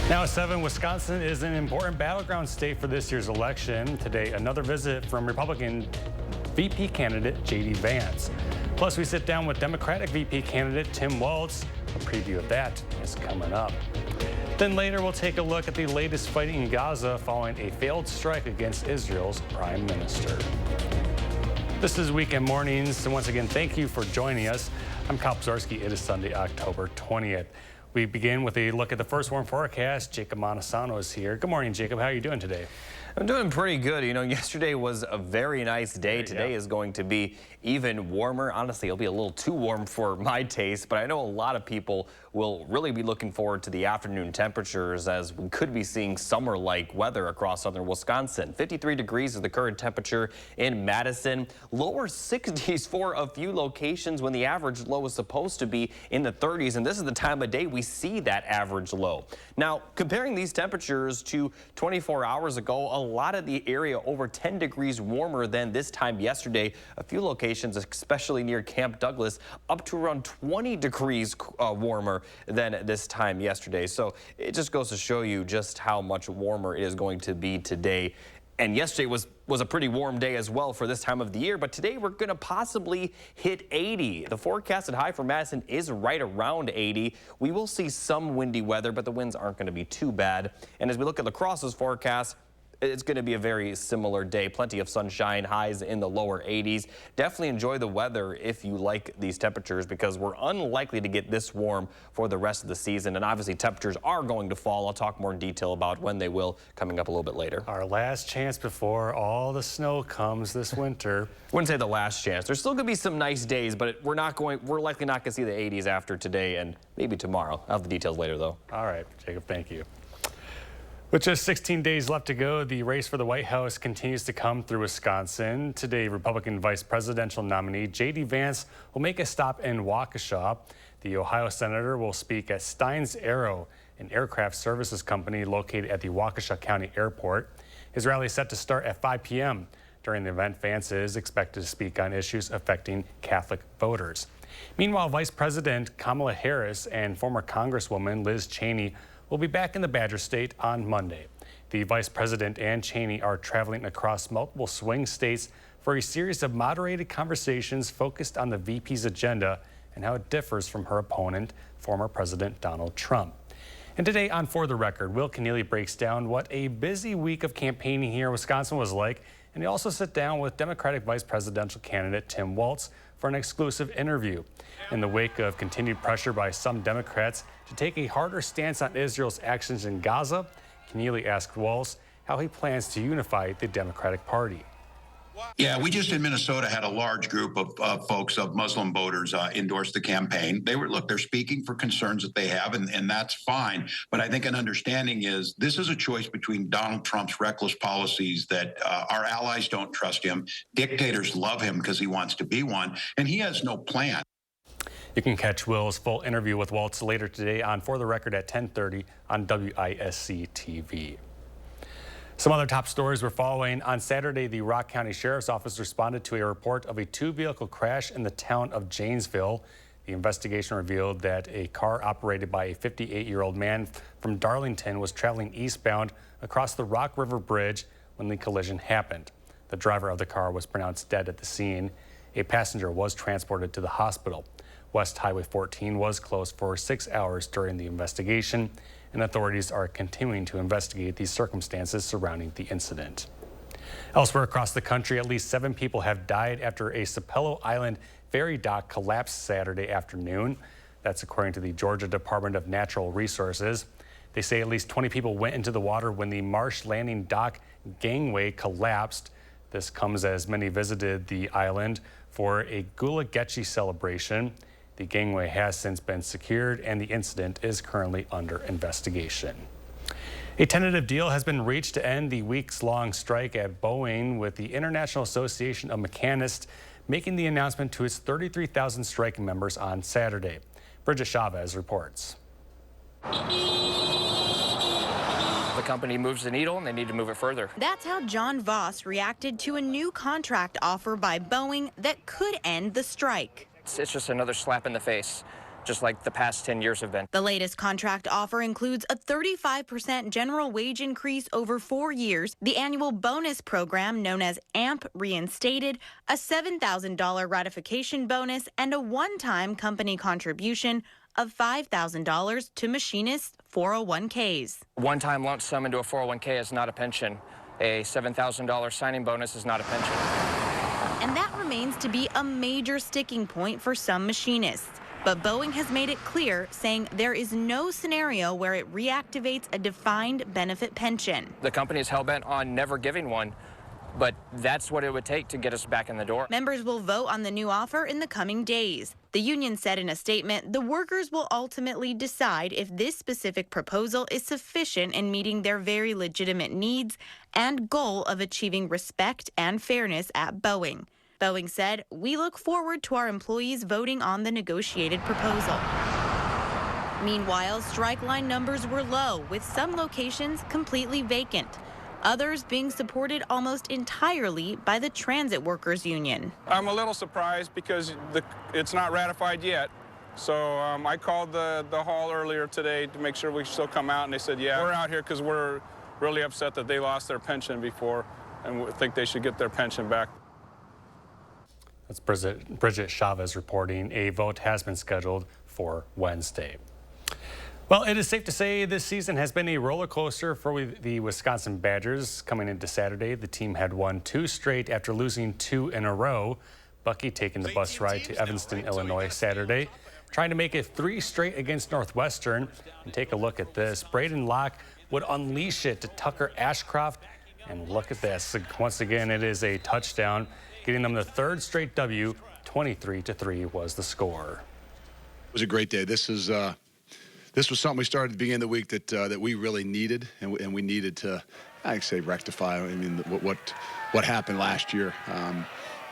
Now at 7, Wisconsin is an important battleground state for this year's election. Today, another visit from Republican VP candidate J.D. Vance. Plus, we sit down with Democratic VP candidate Tim Walz. A preview of that is coming up. Then later, we'll take a look at the latest fighting in Gaza following a failed strike against Israel's prime minister. This is Weekend Mornings, and once again, thank you for joining us. I'm Kyle Pazorski. It is Sunday, October 20th. We begin with a look at the first warm forecast. Jacob Montesano is here. Good morning, Jacob. How are you doing today? I'm doing pretty good. You know, yesterday was a very nice day. Today is going to be even warmer. Honestly, it'll be a little too warm for my taste, but I know a lot of people will really be looking forward to the afternoon temperatures, as we could be seeing summer-like weather across southern Wisconsin. 53 degrees is the current temperature in Madison. Lower 60s for a few locations when the average low is supposed to be in the 30s, and this is the time of day we see that average low. Now, comparing these temperatures to 24 hours ago, a lot of the area over 10 degrees warmer than this time yesterday. A few locations, especially near Camp Douglas, up to around 20 degrees warmer than this time yesterday. So it just goes to show you just how much warmer it is going to be today. And yesterday was a pretty warm day as well for this time of the year, but today we're going to possibly hit 80. The forecasted high for Madison is right around 80. We will see some windy weather, but the winds aren't going to be too bad. And as we look at La Crosse's forecast, it's going to be a very similar day. Plenty of sunshine, highs in the lower 80s. Definitely enjoy the weather if you like these temperatures, because we're unlikely to get this warm for the rest of the season. And obviously temperatures are going to fall. I'll talk more in detail about when they will coming up a little bit later. Our last chance before all the snow comes this winter. Wouldn't say the last chance. There's still going to be some nice days, but we're likely not going to see the 80s after today and maybe tomorrow. I'll have the details later, though. All right, Jacob, thank you. With just 16 days left to go, the race for the White House continues to come through Wisconsin. Today, Republican vice presidential nominee J.D. Vance will make a stop in Waukesha. The Ohio senator will speak at Stein's Aero, an aircraft services company located at the Waukesha County Airport. His rally is set to start at 5 p.m. During the event, Vance is expected to speak on issues affecting Catholic voters. Meanwhile, Vice President Kamala Harris and former Congresswoman Liz Cheney will be back in the Badger State on Monday. The vice president and Cheney are traveling across multiple swing states for a series of moderated conversations focused on the VP's agenda and how it differs from her opponent, former President Donald Trump. And today on For the Record, Will Keneally breaks down what a busy week of campaigning here in Wisconsin was like, and he also sit down with Democratic vice presidential candidate Tim Walz for an exclusive interview. In the wake of continued pressure by some Democrats to take a harder stance on Israel's actions in Gaza, Keneally asked Walz how he plans to unify the Democratic Party. Yeah, we just in Minnesota had a large group of folks, of Muslim voters, endorse the campaign. They're speaking for concerns that they have, and that's fine. But I think an understanding is this is a choice between Donald Trump's reckless policies that our allies don't trust him. Dictators love him because he wants to be one, and he has no plan. You can catch Will's full interview with Walz later today on For the Record at 10:30 on WISC-TV. Some other top stories we're following. On Saturday, the Rock County Sheriff's Office responded to a report of a two-vehicle crash in the town of Janesville. The investigation revealed that a car operated by a 58-year-old man from Darlington was traveling eastbound across the Rock River Bridge when the collision happened. The driver of the car was pronounced dead at the scene. A passenger was transported to the hospital. West Highway 14 was closed for 6 hours during the investigation, and authorities are continuing to investigate the circumstances surrounding the incident. Elsewhere across the country, at least 7 people have died after a Sapelo Island ferry dock collapsed Saturday afternoon. That's according to the Georgia Department of Natural Resources. They say at least 20 people went into the water when the Marsh Landing dock gangway collapsed. This comes as many visited the island for a Gula Getchi celebration. The gangway has since been secured, and the incident is currently under investigation. A tentative deal has been reached to end the weeks-long strike at Boeing, with the International Association of Mechanists making the announcement to its 33,000 striking members on Saturday. Bridget Chavez reports. The company moves the needle and they need to move it further. That's how John Voss reacted to a new contract offer by Boeing that could end the strike. It's just another slap in the face just like the past 10 years have been. The latest contract offer includes a 35% general wage increase over 4 years, the annual bonus program known as AMP reinstated, a $7,000 ratification bonus, and a one-time company contribution of $5,000 to machinists' 401ks. One-time lump sum into a 401k is not a pension. A $7,000 signing bonus is not a pension. And that remains to be a major sticking point for some machinists. But Boeing has made it clear, saying there is no scenario where it reactivates a defined benefit pension. The company is hell-bent on never giving one, but that's what it would take to get us back in the door. Members will vote on the new offer in the coming days. The union said in a statement, the workers will ultimately decide if this specific proposal is sufficient in meeting their very legitimate needs and goal of achieving respect and fairness at Boeing. Boeing said, we look forward to our employees voting on the negotiated proposal. Meanwhile, strike line numbers were low, with some locations completely vacant. Others being supported almost entirely by the Transit Workers Union. I'm a little surprised because it's not ratified yet. So I called the hall earlier today to make sure we still come out, and they said, yeah, we're out here because we're really upset that they lost their pension before, and we think they should get their pension back. That's Bridget Chavez reporting. A vote has been scheduled for Wednesday. Well, it is safe to say this season has been a roller coaster for the Wisconsin Badgers. Coming into Saturday, the team had won 2 straight after losing 2 in a row. Bucky taking the bus ride to Evanston, Illinois Saturday, trying to make it 3 straight against Northwestern. And take a look at this. Braden Locke would unleash it to Tucker Ashcroft. And look at this. Once again, it is a touchdown, getting them the 3rd straight W. 23-3 was the score. It was a great day. This was something we started at the beginning of the week that we really needed, and we needed to, I'd say, rectify. I mean, what happened last year.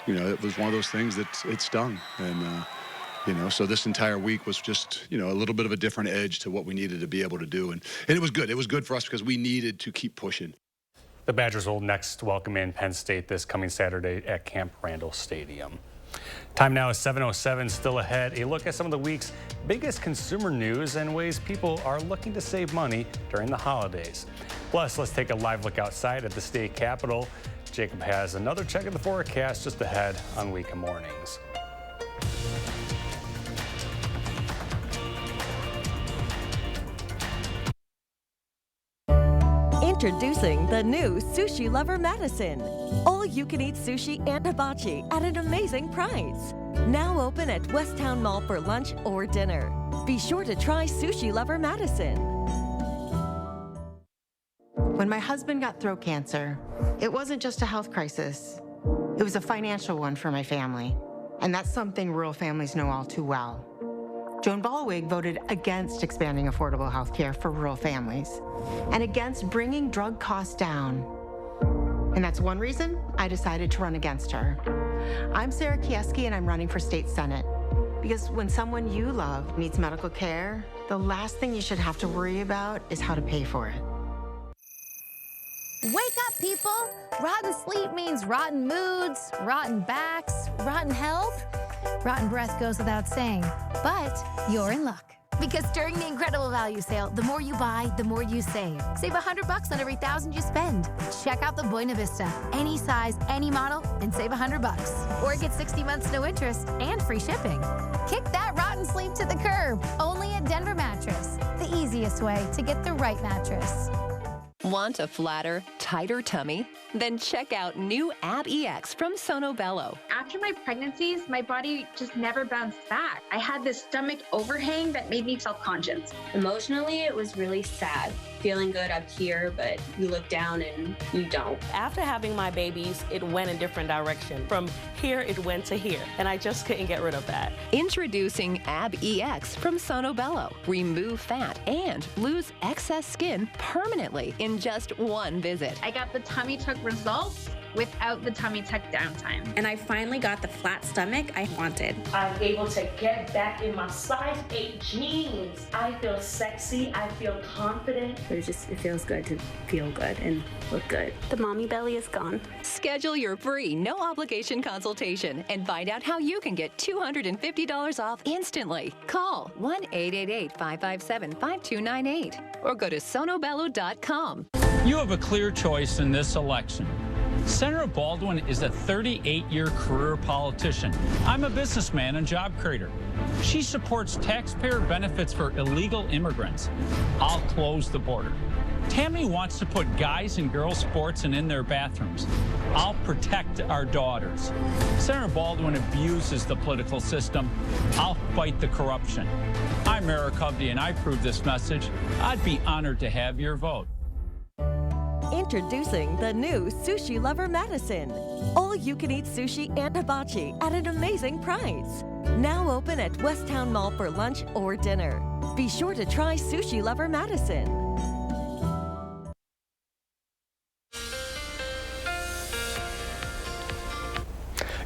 It was one of those things that it stung, and so this entire week was just a little bit of a different edge to what we needed to be able to do, and it was good. It was good for us because we needed to keep pushing. The Badgers will next welcome in Penn State this coming Saturday at Camp Randall Stadium. Time now is 7:07, still ahead. A look at some of the week's biggest consumer news and ways people are looking to save money during the holidays. Plus, let's take a live look outside at the state capitol. Jacob has another check of the forecast just ahead on Weekend Mornings. Introducing the new Sushi Lover Madison. All-you-can-eat sushi and hibachi at an amazing price. Now open at Westtown Mall for lunch or dinner. Be sure to try Sushi Lover Madison. When my husband got throat cancer, it wasn't just a health crisis. It was a financial one for my family. And that's something rural families know all too well. Joan Ballwig voted against expanding affordable health care for rural families and against bringing drug costs down. And that's one reason I decided to run against her. I'm Sarah Kieski, and I'm running for state senate. Because when someone you love needs medical care, the last thing you should have to worry about is how to pay for it. Wake up, people! Rotten sleep means rotten moods, rotten backs, rotten health. Rotten breath goes without saying, but you're in luck. Because during the incredible value sale, the more you buy, the more you save. Save $100 on every 1,000 you spend. Check out the Buena Vista. Any size, any model, and save $100. Or get 60 months no interest and free shipping. Kick that rotten sleep to the curb. Only at Denver Mattress. The easiest way to get the right mattress. Want a flatter, tighter tummy? Then check out new Ab EX from Sono Bello. After my pregnancies, my body just never bounced back. I had this stomach overhang that made me self-conscious. Emotionally, it was really sad. Feeling good up here, but you look down and you don't. After having my babies, it went a different direction. From here, it went to here, and I just couldn't get rid of that. Introducing Ab EX from Sono Bello. Remove fat and lose excess skin permanently in just one visit. I got the tummy tuck results without the tummy tuck downtime. And I finally got the flat stomach I wanted. I'm able to get back in my size 8 jeans. I feel sexy, I feel confident. It feels good to feel good and look good. The mommy belly is gone. Schedule your free, no obligation consultation and find out how you can get $250 off instantly. Call 1-888-557-5298 or go to sonobello.com. You have a clear choice in this election. Senator Baldwin is a 38-year career politician. I'm a businessman and job creator. She supports taxpayer benefits for illegal immigrants. I'll close the border. Tammy wants to put guys and girls sports in their bathrooms. I'll protect our daughters. Senator Baldwin abuses the political system. I'll fight the corruption. I'm Eric Hovde, and I approve this message. I'd be honored to have your vote. Introducing the new Sushi Lover Madison. All-you-can-eat sushi and hibachi at an amazing price. Now open at Westtown Mall for lunch or dinner. Be sure to try Sushi Lover Madison.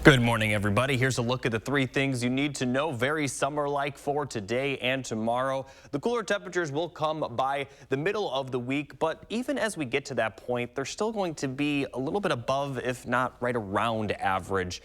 Good morning, everybody. Here's a look at the 3 things you need to know. Very summer-like for today and tomorrow. The cooler temperatures will come by the middle of the week, but even as we get to that point, they're still going to be a little bit above, if not right around average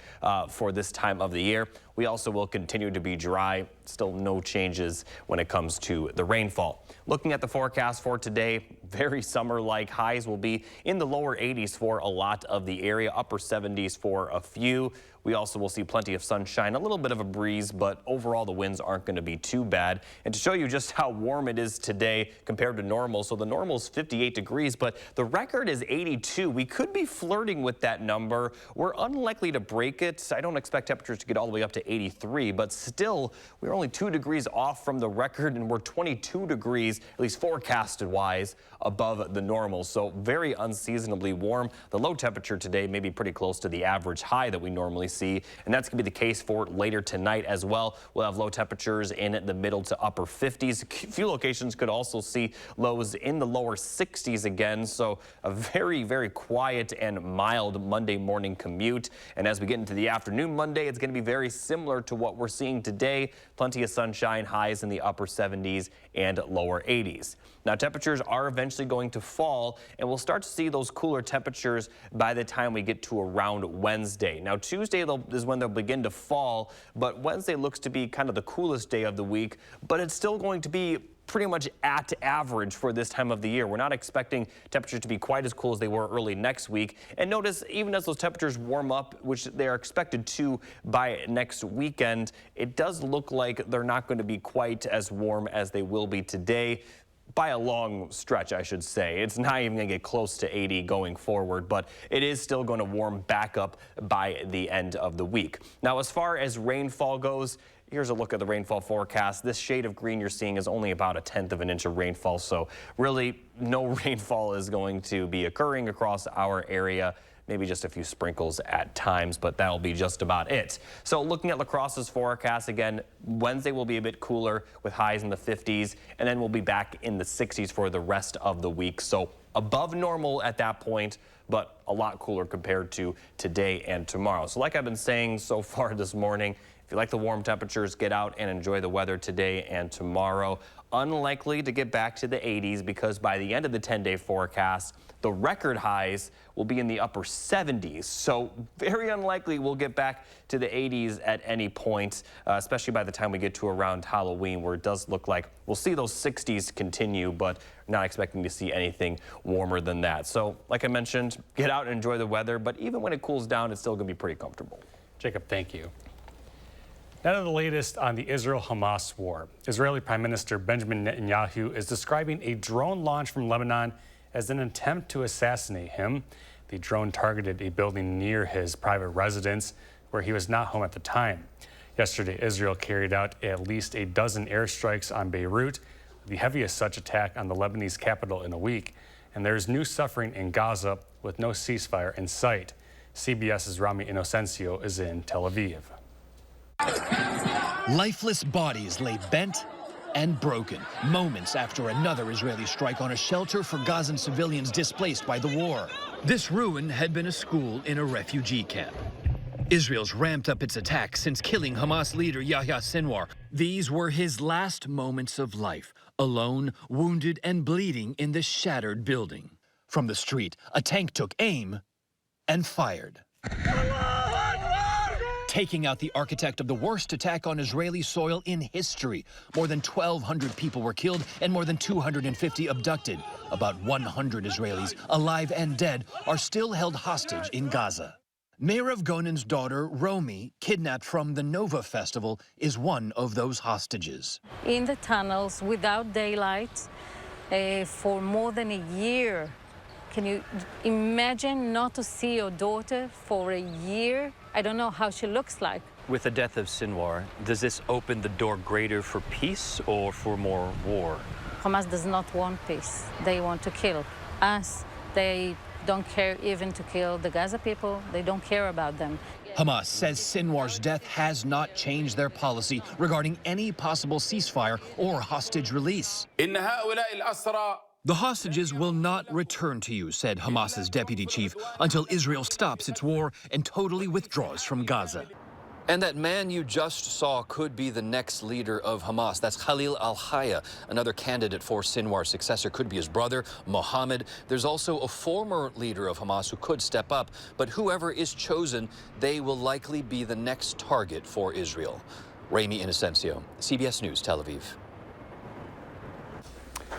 for this time of the year. We also will continue to be dry. Still no changes when it comes to the rainfall. Looking at the forecast for today, very summer-like. Highs will be in the lower 80s for a lot of the area, upper 70s for a few. We also will see plenty of sunshine, a little bit of a breeze, but overall the winds aren't going to be too bad. And to show you just how warm it is today compared to normal, so the normal is 58 degrees, but the record is 82. We could be flirting with that number. We're unlikely to break it. I don't expect temperatures to get all the way up to 83, but still, we're only 2 degrees off from the record, and we're 22 degrees, at least forecasted-wise, above the normal. So very unseasonably warm. The low temperature today may be pretty close to the average high that we normally see, and that's going to be the case for later tonight as well. We'll have low temperatures in the middle to upper 50s. A few locations could also see lows in the lower 60s again, so a very, very quiet and mild Monday morning commute. And as we get into the afternoon Monday, it's going to be very similar to what we're seeing today. Plenty of sunshine, highs in the upper 70s and lower 80s. Now, temperatures are eventually going to fall, and we'll start to see those cooler temperatures by the time we get to around Wednesday. Now, Tuesday is when they'll begin to fall, but Wednesday looks to be kind of the coolest day of the week, but it's still going to be pretty much at average for this time of the year. We're not expecting temperatures to be quite as cool as they were early next week. And notice, even as those temperatures warm up, which they are expected to by next weekend, it does look like they're not going to be quite as warm as they will be today. By a long stretch, I should say. It's not even going to get close to 80 going forward, but it is still going to warm back up by the end of the week. Now, as far as rainfall goes, here's a look at the rainfall forecast. This shade of green you're seeing is only about 1/10 of an inch of rainfall, so really no rainfall is going to be occurring across our area. Maybe just a few sprinkles at times, but that'll be just about it. So looking at La Crosse's forecast again, Wednesday will be a bit cooler with highs in the 50s, and then we'll be back in the 60s for the rest of the week. So above normal at that point, but a lot cooler compared to today and tomorrow. So like I've been saying so far this morning, if you like the warm temperatures, get out and enjoy the weather today and tomorrow. Unlikely to get back to the 80s because by the end of the 10-day forecast, the record highs will be in the upper 70s. So very unlikely we'll get back to the 80s at any point, especially by the time we get to around Halloween, where it does look like we'll see those 60s continue, but not expecting to see anything warmer than that. So like I mentioned, get out and enjoy the weather, but even when it cools down, it's still going to be pretty comfortable. Jacob, thank you. Now to the latest on the Israel-Hamas war. Israeli Prime Minister Benjamin Netanyahu is describing a drone launch from Lebanon as an attempt to assassinate him. The drone targeted a building near his private residence where he was not home at the time. Yesterday, Israel carried out at least a dozen airstrikes on Beirut, the heaviest such attack on the Lebanese capital in a week. And there is new suffering in Gaza with no ceasefire in sight. CBS's Rami Inocencio is in Tel Aviv. Lifeless bodies lay bent and broken moments after another Israeli strike on a shelter for Gazan civilians displaced by the war. This ruin had been a school in a refugee camp. Israel's ramped up its attacks since killing Hamas leader Yahya Sinwar. These were his last moments of life, alone, wounded, and bleeding in the shattered building. From the street, a tank took aim and fired, taking out the architect of the worst attack on Israeli soil in history. More than 1,200 people were killed and more than 250 abducted. About 100 Israelis, alive and dead, are still held hostage in Gaza. Mayor of Gonan's daughter, Romy, kidnapped from the Nova Festival, is one of those hostages. In the tunnels, without daylight, for more than a year. Can you imagine not to see your daughter for a year? I don't know how she looks like. With the death of Sinwar, does this open the door greater for peace or for more war? Hamas does not want peace. They want to kill us. They don't care even to kill the Gaza people. They don't care about them. Hamas says Sinwar's death has not changed their policy regarding any possible ceasefire or hostage release. The hostages will not return to you, said Hamas's deputy chief, until Israel stops its war and totally withdraws from Gaza. And that man you just saw could be the next leader of Hamas. That's Khalil al-Hayya, another candidate for Sinwar's successor. Could be his brother, Mohammed. There's also a former leader of Hamas who could step up. But whoever is chosen, they will likely be the next target for Israel. Ramy Inocencio, CBS News, Tel Aviv.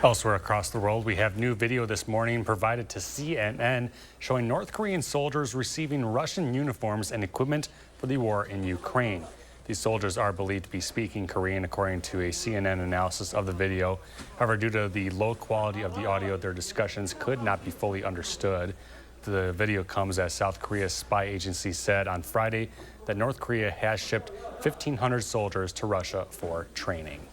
Elsewhere across the world, we have new video this morning provided to CNN showing North Korean soldiers receiving Russian uniforms and equipment for the war in Ukraine. These soldiers are believed to be speaking Korean, according to a CNN analysis of the video. However, due to the low quality of the audio, their discussions could not be fully understood. The video comes as South Korea's spy agency said on Friday that North Korea has shipped 1,500 soldiers to Russia for training.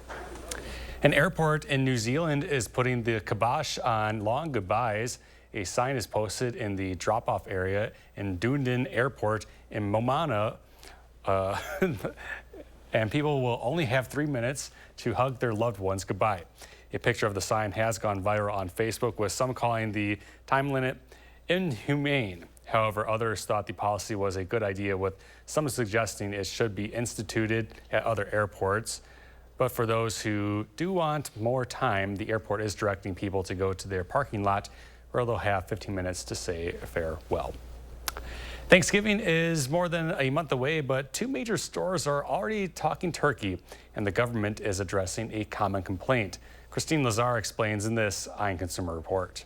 An airport in New Zealand is putting the kibosh on long goodbyes. A sign is posted in the drop-off area in Dunedin Airport in Momana, and people will only have 3 minutes to hug their loved ones goodbye. A picture of the sign has gone viral on Facebook, with some calling the time limit inhumane. However, others thought the policy was a good idea, with some suggesting it should be instituted at other airports. But for those who do want more time, the airport is directing people to go to their parking lot, where they'll have 15 minutes to say farewell. Thanksgiving is more than a month away, but two major stores are already talking turkey, and the government is addressing a common complaint. Christine Lazar explains in this Iron Consumer Report.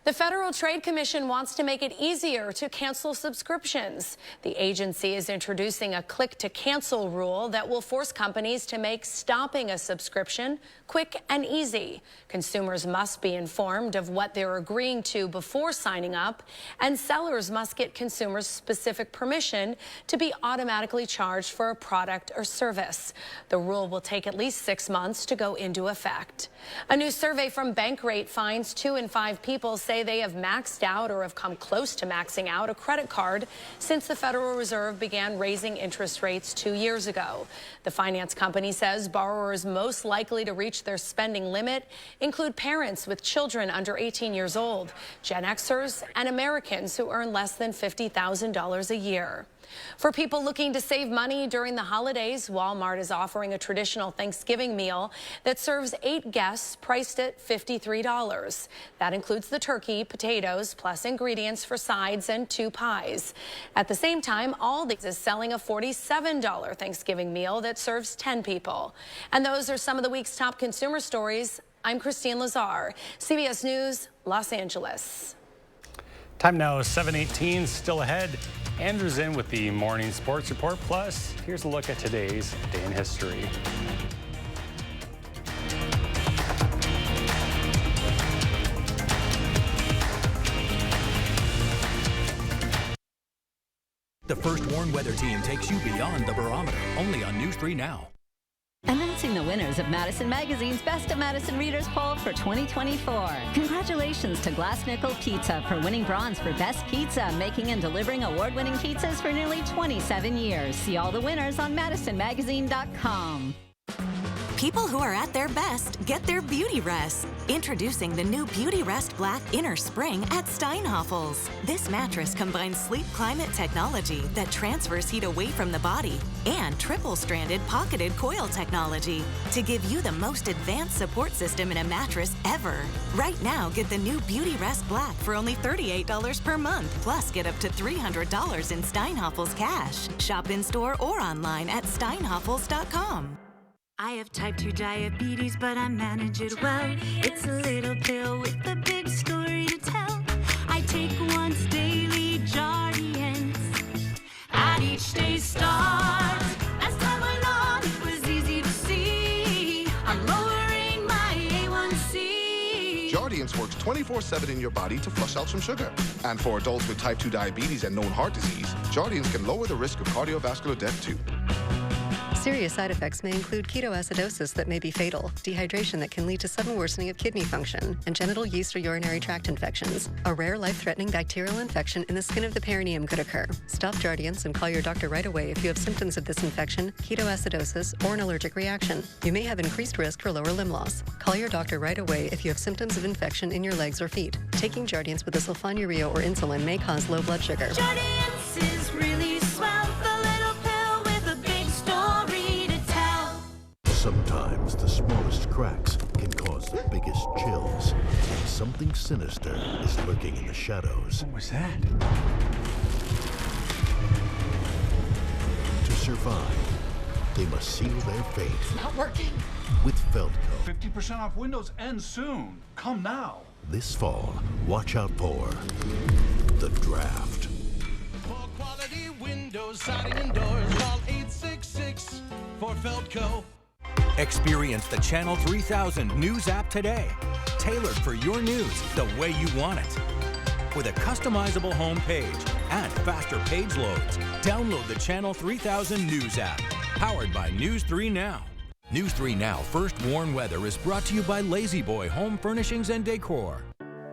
The Federal Trade Commission wants to make it easier to cancel subscriptions. The agency is introducing a click-to-cancel rule that will force companies to make stopping a subscription quick and easy. Consumers must be informed of what they're agreeing to before signing up, and sellers must get consumers' specific permission to be automatically charged for a product or service. The rule will take at least 6 months to go into effect. A new survey from Bankrate finds 2 in 5 people say they have maxed out or have come close to maxing out a credit card since the Federal Reserve began raising interest rates 2 years ago. The finance company says borrowers most likely to reach their spending limit include parents with children under 18 years old, Gen Xers, and Americans who earn less than $50,000 a year. For people looking to save money during the holidays, Walmart is offering a traditional Thanksgiving meal that serves 8 guests, priced at $53. That includes the turkey, potatoes, plus ingredients for sides and 2 pies. At the same time, Aldi's is selling a $47 Thanksgiving meal that serves 10 people. And those are some of the week's top consumer stories. I'm Christine Lazar, CBS News, Los Angeles. Time now is 7:18, still ahead. Andrew's in with the morning sports report. Plus, here's a look at today's day in history. The First Warn Weather Team takes you beyond the barometer, only on News 3 Now. Announcing the winners of Madison Magazine's Best of Madison Readers Poll for 2024. Congratulations to Glass Nickel Pizza for winning bronze for Best Pizza, making and delivering award-winning pizzas for nearly 27 years. See all the winners on MadisonMagazine.com. People who are at their best get their beauty rest. Introducing the new Beauty Rest Black Inner Spring at Steinhoffel's. This mattress combines sleep climate technology that transfers heat away from the body and triple-stranded pocketed coil technology to give you the most advanced support system in a mattress ever. Right now, get the new Beauty Rest Black for only $38 per month, plus get up to $300 in Steinhoffel's cash. Shop in-store or online at steinhoffels.com. I have type 2 diabetes, but I manage it well. It's a little pill with a big story to tell. I take once daily Jardians at each day's start. As time went on, it was easy to see I'm lowering my A1C. Jardians works 24/7 in your body to flush out some sugar. And for adults with type 2 diabetes and known heart disease, Jardians can lower the risk of cardiovascular death too. Serious side effects may include ketoacidosis that may be fatal, dehydration that can lead to sudden worsening of kidney function, and genital yeast or urinary tract infections. A rare life-threatening bacterial infection in the skin of the perineum could occur. Stop Jardians and call your doctor right away if you have symptoms of this infection, ketoacidosis, or an allergic reaction. You may have increased risk for lower limb loss. Call your doctor right away if you have symptoms of infection in your legs or feet. Taking Jardians with a sulfonylurea or insulin may cause low blood sugar. Jardians is really swell, the little pill with a big story to tell. Sometimes the smallest cracks can cause the biggest chills. Something sinister is lurking in the shadows. What was that? To survive, they must seal their fate. It's not working. With Feldco. 50% off Windows ends soon. Come now. This fall, watch out for The Draft. For quality windows, siding, and doors, call 866 for Feldco. Experience the Channel 3000 News app today. Tailored for your news the way you want it. With a customizable home page and faster page loads. Download the Channel 3000 News app. Powered by News 3 Now. News 3 Now First Warn Weather is brought to you by Lazy Boy Home Furnishings and Decor.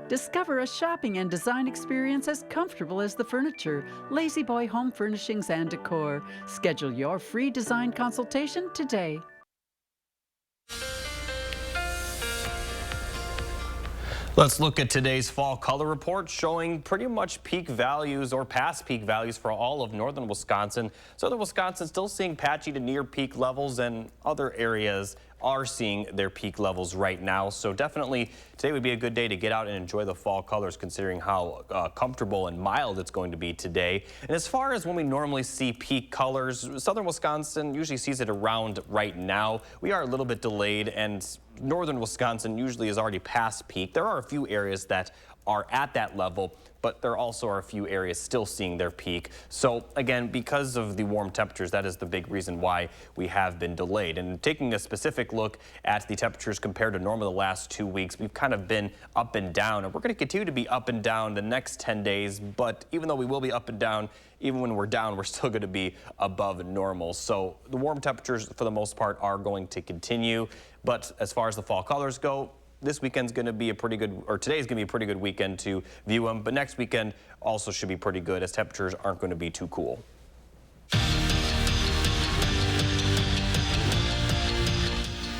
Discover a shopping and design experience as comfortable as the furniture. Lazy Boy Home Furnishings and Decor. Schedule your free design consultation today. Let's look at today's fall color report showing pretty much peak values or past peak values for all of northern Wisconsin. Southern Wisconsin still seeing patchy to near peak levels, and other areas are seeing their peak levels right now. So definitely today would be a good day to get out and enjoy the fall colors, considering how comfortable and mild it's going to be today. And as far as when we normally see peak colors, southern Wisconsin usually sees it around right now. We are a little bit delayed, and northern Wisconsin usually is already past peak. There are a few areas that are at that level, but there also are a few areas still seeing their peak. So again, because of the warm temperatures, that is the big reason why we have been delayed. And taking a specific look at the temperatures compared to normal the last 2 weeks, we've kind of been up and down, and we're going to continue to be up and down the next 10 days. But even though we will be up and down, even when we're down, we're still going to be above normal. So the warm temperatures for the most part are going to continue. But as far as the fall colors go, this weekend's going to be a pretty good, or today's going to be a pretty good weekend to view them. But next weekend also should be pretty good, as temperatures aren't going to be too cool.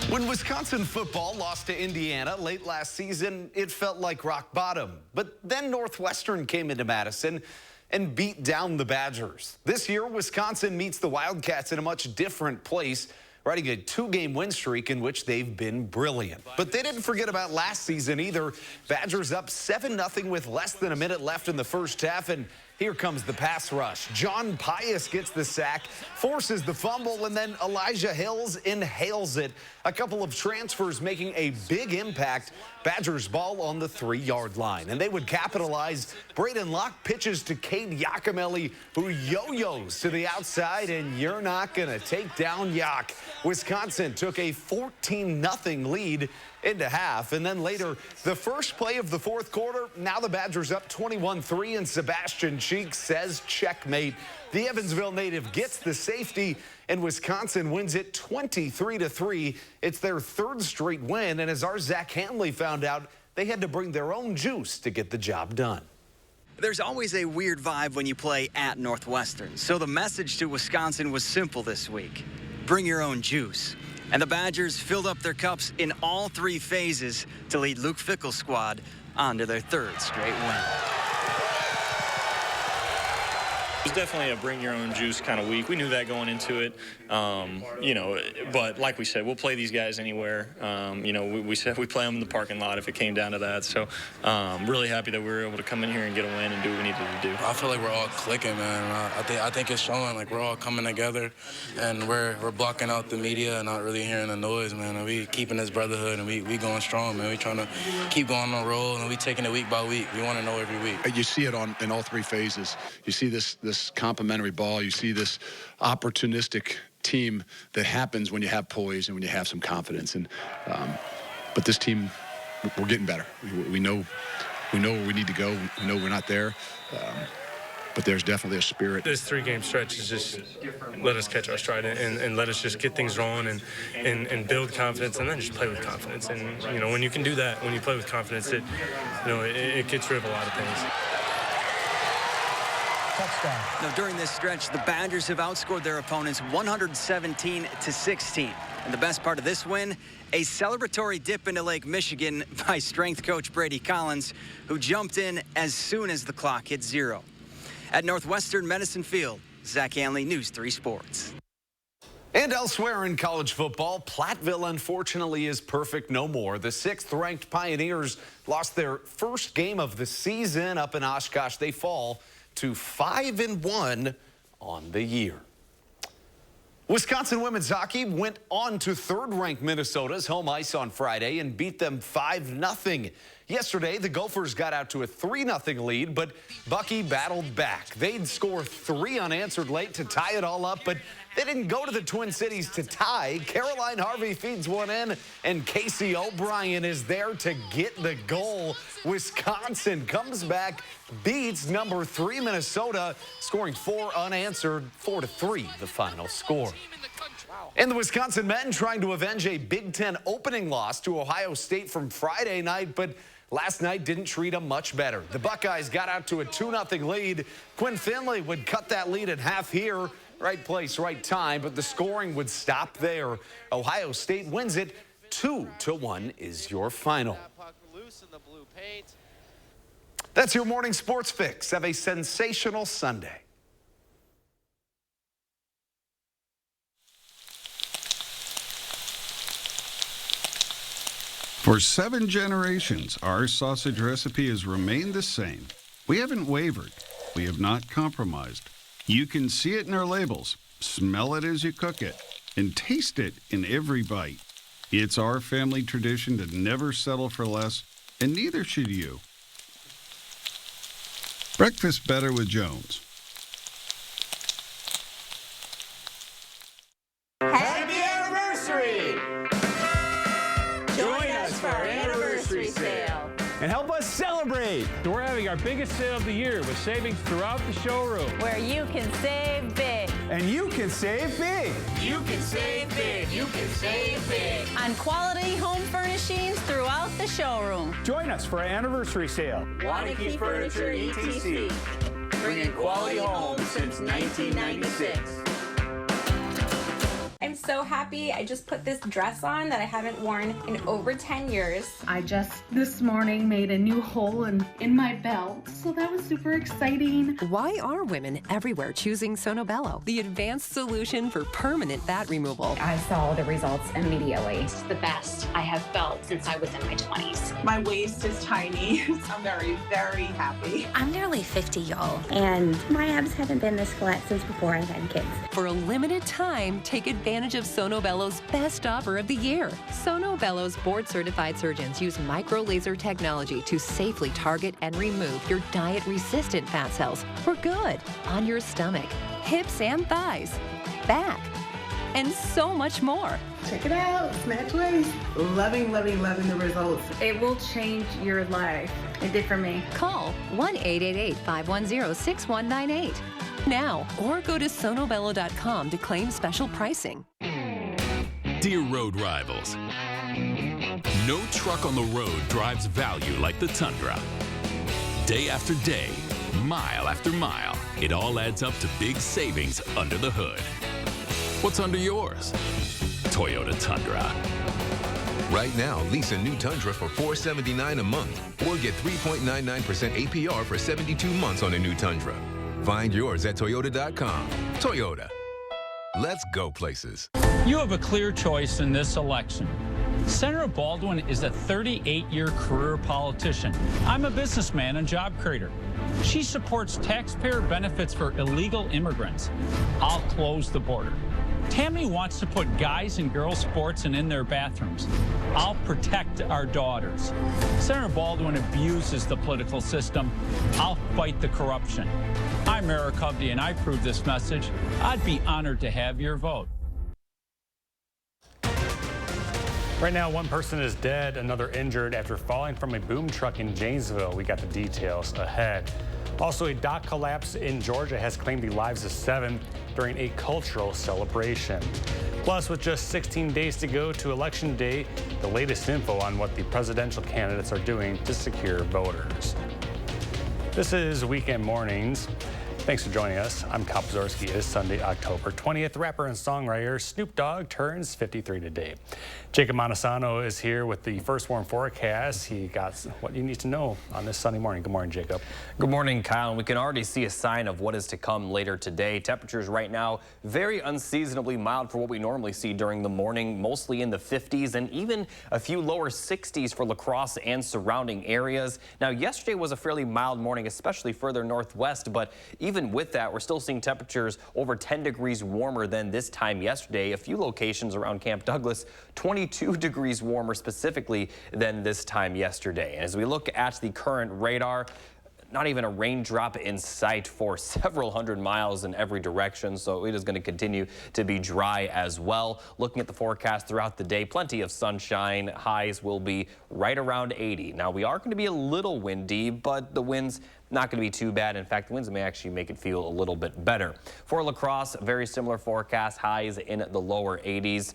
When Wisconsin football lost to Indiana late last season, it felt like rock bottom. But then Northwestern came into Madison and beat down the Badgers. This year, Wisconsin meets the Wildcats in a much different place, riding a 2-game win streak in which they've been brilliant. But they didn't forget about last season either. Badgers up 7-0 with less than a minute left in the first half, and here comes the pass rush. John Pius gets the sack, forces the fumble, and then Elijah Hills inhales it. A couple of transfers making a big impact. Badgers ball on the 3-yard line, and they would capitalize. Braden Locke pitches to Cade Yakimelli, who yo-yos to the outside, and you're not going to take down Yak. Wisconsin took a 14-0 lead into half, and then later, the first play of the fourth quarter, now the Badgers up 21-3, and Sebastian Cheek says checkmate. The Evansville native gets the safety, and Wisconsin wins it 23-3. It's their third straight win, and as our Zach Hanley found out, they had to bring their own juice to get the job done. There's always a weird vibe when you play at Northwestern, so the message to Wisconsin was simple this week. Bring your own juice. And the Badgers filled up their cups in all 3 phases to lead Luke Fickell's squad on to their 3rd straight win. It was definitely a bring your own juice kind of week. We knew that going into it, you know, but like we said, we'll play these guys anywhere. You know, we said we play them in the parking lot if it came down to that. So really happy that we were able to come in here and get a win and do what we needed to do. I feel like we're all clicking, man. I think it's showing, like we're all coming together and we're blocking out the media and not really hearing the noise, man. And we keeping this brotherhood and we going strong, man. We trying to keep going on a roll and we taking it week by week. We want to know every week. You see it in all 3 phases. You see this complementary ball. You see this opportunistic team that happens when you have poise and when you have some confidence. And but this team, we're getting better. We know where we need to go. We know we're not there. But there's definitely a spirit. This 3-game stretch is just let us catch our stride and let us just get things rolling and build confidence and then just play with confidence. And, you know, when you can do that, when you play with confidence, it gets rid of a lot of things. Touchdown. Now, during this stretch, the Badgers have outscored their opponents 117-16. And the best part of this win, a celebratory dip into Lake Michigan by strength coach Brady Collins, who jumped in as soon as the clock hit 0. At Northwestern Madison Field, Zach Hanley, News 3 Sports. And elsewhere in college football, Platteville unfortunately is perfect no more. The 6th-ranked Pioneers lost their first game of the season up in Oshkosh. They fall to 5-1 on the year. Wisconsin women's hockey went on to 3rd-ranked Minnesota's home ice on Friday and beat them 5-0. Yesterday, the Gophers got out to a 3-0 lead, but Bucky battled back. They'd score 3 unanswered late to tie it all up, but they didn't go to the Twin Cities to tie. Caroline Harvey feeds one in, and Casey O'Brien is there to get the goal. Wisconsin comes back, beats number 3 Minnesota, scoring 4 unanswered, 4-3 the final score. And the Wisconsin men trying to avenge a Big Ten opening loss to Ohio State from Friday night, but last night didn't treat them much better. The Buckeyes got out to a 2-0 lead. Quinn Finley would cut that lead at half here. Right place, right time, but the scoring would stop there. Ohio State wins it. 2-1 is your final. That's your morning sports fix. Have a sensational Sunday. For 7 generations, our sausage recipe has remained the same. We haven't wavered. We have not compromised. You can see it in our labels, smell it as you cook it, and taste it in every bite. It's our family tradition to never settle for less, and neither should you. Breakfast better with Jones. Happy anniversary! Join us for our anniversary sale. And help us celebrate. We're having our biggest sale of the year with savings throughout the showroom. Where you can save big. And you can save big. You can save big. You can save big. On quality home furnishings throughout the showroom. Join us for our anniversary sale. Wanakee Furniture ETC. Bringing quality homes since 1996. I'm so happy. I just put this dress on that I haven't worn in over 10 years. I just this morning made a new hole in my belt, so that was super exciting. Why are women everywhere choosing Sonobello, the advanced solution for permanent fat removal? I saw the results immediately. It's the best I have felt since I was in my 20s. My waist is tiny. I'm very, very happy. I'm nearly 50, y'all, and my abs haven't been this flat since before I had kids. For a limited time, take advantage of Sonobello's best offer of the year. Sonobello's board-certified surgeons use micro-laser technology to safely target and remove your diet-resistant fat cells for good on your stomach, hips and thighs, back, and so much more. Check it out, Snatch Waist. Loving the results. It will change your life. It did for me. Call 1-888-510-6198 now or go to sonobello.com to claim special pricing. Dear road rivals, no truck on the road drives value like the Tundra. Day after day, mile after mile, it all adds up to big savings under the hood. What's under yours? Toyota Tundra. Right now, lease a new Tundra for $479 a month or get 3.99% APR for 72 months on a new Tundra. Find yours at Toyota.com. Toyota. Let's go places. You have a clear choice in this election. Senator Baldwin is a 38-year career politician. I'm a businessman and job creator. She supports taxpayer benefits for illegal immigrants. I'll close the border. Tammy wants to put guys and girls sports in their bathrooms. I'll protect our daughters. Senator Baldwin abuses the political system. I'll fight the corruption. I'm Eric Hovde, and I approve this message. I'd be honored to have your vote. Right now, one person is dead, another injured after falling from a boom truck in Janesville. We got the details ahead. Also, a dock collapse in Georgia has claimed the lives of 7 during a cultural celebration. Plus, with just 16 days to go to Election Day, the latest info on what the presidential candidates are doing to secure voters. This is Weekend Mornings. Thanks for joining us. I'm Kyle Pazorski. It is Sunday, October 20th. Rapper and songwriter Snoop Dogg turns 53 today. Jacob Montesano is here with the first warm forecast. He got what you need to know on this Sunday morning. Good morning, Jacob. Good morning, Kyle. And we can already see a sign of what is to come later today. Temperatures right now very unseasonably mild for what we normally see during the morning, mostly in the 50s and even a few lower 60s for La Crosse and surrounding areas. Now, yesterday was a fairly mild morning, especially further northwest, but even with that, we're still seeing temperatures over 10 degrees warmer than this time yesterday. A few locations around Camp Douglas, 22 degrees warmer specifically than this time yesterday. And as we look at the current radar, not even a raindrop in sight for several hundred miles in every direction, so it is going to continue to be dry as well. Looking at the forecast throughout the day, plenty of sunshine. Highs will be right around 80. Now, we are going to be a little windy, but the winds not going to be too bad. In fact, the winds may actually make it feel a little bit better. For La Crosse, very similar forecast, highs in the lower 80s.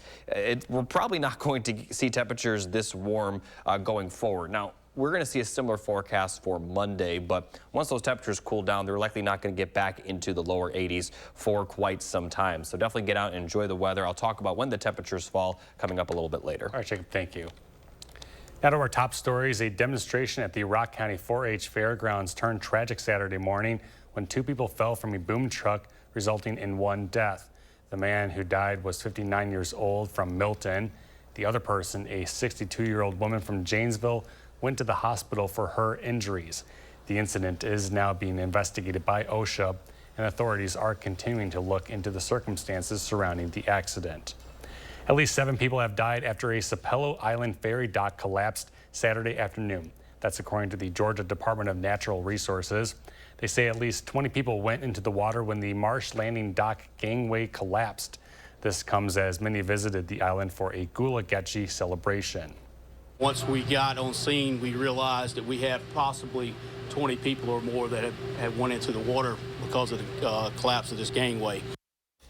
We're probably not going to see temperatures this warm going forward. Now, we're going to see a similar forecast for Monday, but once those temperatures cool down, they're likely not going to get back into the lower 80s for quite some time. So definitely get out and enjoy the weather. I'll talk about when the temperatures fall coming up a little bit later. All right, Jacob, thank you. Now to our top stories. A demonstration at the Rock County 4-H Fairgrounds turned tragic Saturday morning when 2 people fell from a boom truck, resulting in 1 death. The man who died was 59 years old from Milton. The other person, a 62-year-old woman from Janesville, went to the hospital for her injuries. The incident is now being investigated by OSHA, and authorities are continuing to look into the circumstances surrounding the accident. At least 7 people have died after a Sapelo Island ferry dock collapsed Saturday afternoon. That's according to the Georgia Department of Natural Resources. They say at least 20 people went into the water when the Marsh Landing dock gangway collapsed. This comes as many visited the island for a Gula Getchi celebration. Once we got on scene, we realized that we had possibly 20 people or more that had went into the water because of the collapse of this gangway.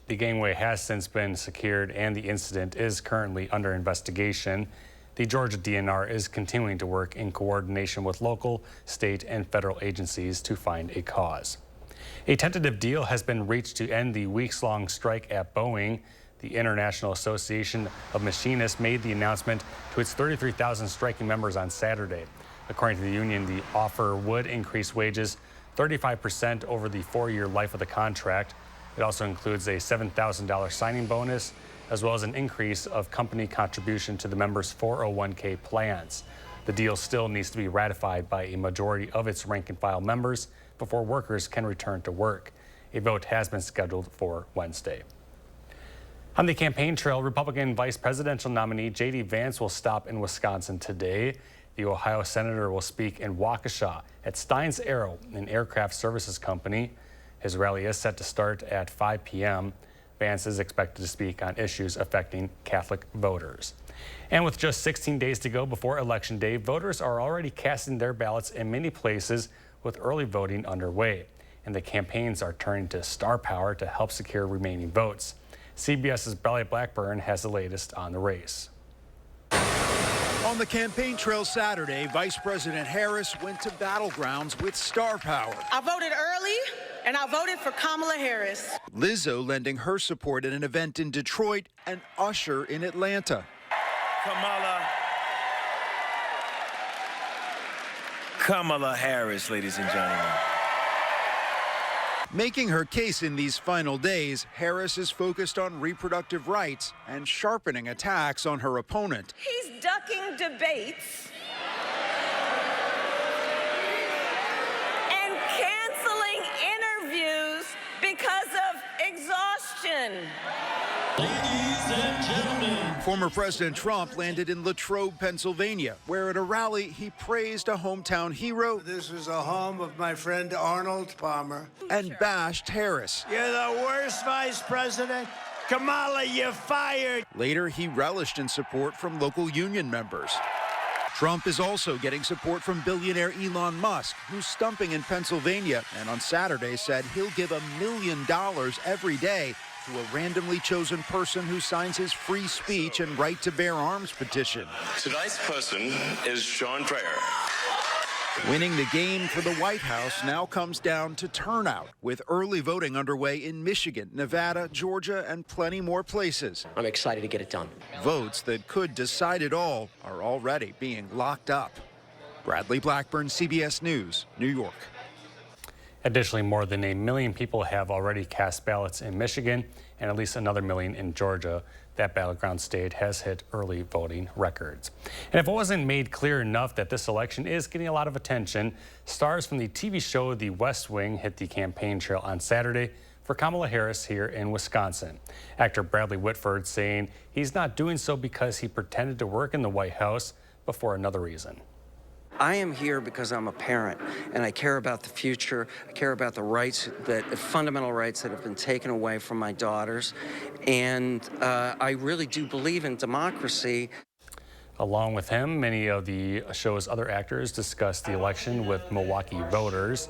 The gangway has since been secured and the incident is currently under investigation. The Georgia DNR is continuing to work in coordination with local, state, and federal agencies to find a cause. A tentative deal has been reached to end the weeks-long strike at Boeing. The International Association of Machinists made the announcement to its 33,000 striking members on Saturday. According to the union, the offer would increase wages 35% over the 4-year life of the contract. It also includes a $7,000 signing bonus, as well as an increase of company contribution to the members' 401k plans. The deal still needs to be ratified by a majority of its rank-and-file members before workers can return to work. A vote has been scheduled for Wednesday. On the campaign trail, Republican vice presidential nominee J.D. Vance will stop in Wisconsin today. The Ohio senator will speak in Waukesha at Steins Aero, an aircraft services company. His rally is set to start at 5 p.m. Vance is expected to speak on issues affecting Catholic voters. And with just 16 days to go before Election Day, voters are already casting their ballots in many places with early voting underway. And the campaigns are turning to star power to help secure remaining votes. CBS's Belly Blackburn has the latest on the race. On the campaign trail Saturday, Vice President Harris went to battlegrounds with star power. I voted early. and I voted for Kamala Harris. Lizzo lending her support at an event in Detroit and Usher in Atlanta. Kamala Harris, ladies and gentlemen. Making her case in these final days, Harris is focused on reproductive rights and sharpening attacks on her opponent. He's ducking debates and canceling interviews because of exhaustion. Ladies and gentlemen. Former President Trump landed in Latrobe, Pennsylvania, where at a rally he praised a hometown hero. This was a home of my friend Arnold Palmer. And bashed Harris. You're the worst vice president. Kamala, you're fired. Later, he relished in support from local union members. Trump is also getting support from billionaire Elon Musk, who's stumping in Pennsylvania, and on Saturday said he'll give $1 million every day to a randomly chosen person who signs his free speech and right to bear arms petition. Tonight's person is John Dreyer. Winning the game for the White House now comes down to turnout, with early voting underway in Michigan, Nevada, Georgia, and plenty more places. I'm excited to get it done. Votes that could decide it all are already being locked up. Bradley Blackburn, CBS News, New York. Additionally, more than 1 million people have already cast ballots in Michigan and at least another million in Georgia. That battleground state has hit early voting records. And if it wasn't made clear enough that this election is getting a lot of attention, stars from the TV show The West Wing hit the campaign trail on Saturday for Kamala Harris here in Wisconsin. Actor Bradley Whitford saying he's not doing so because he pretended to work in the White House, but for another reason. I am here because I'm a parent and I care about the future. I care about the rights, the fundamental rights that have been taken away from my daughters. And I really do believe in democracy. Along with him, many of the show's other actors discussed the election with Milwaukee voters.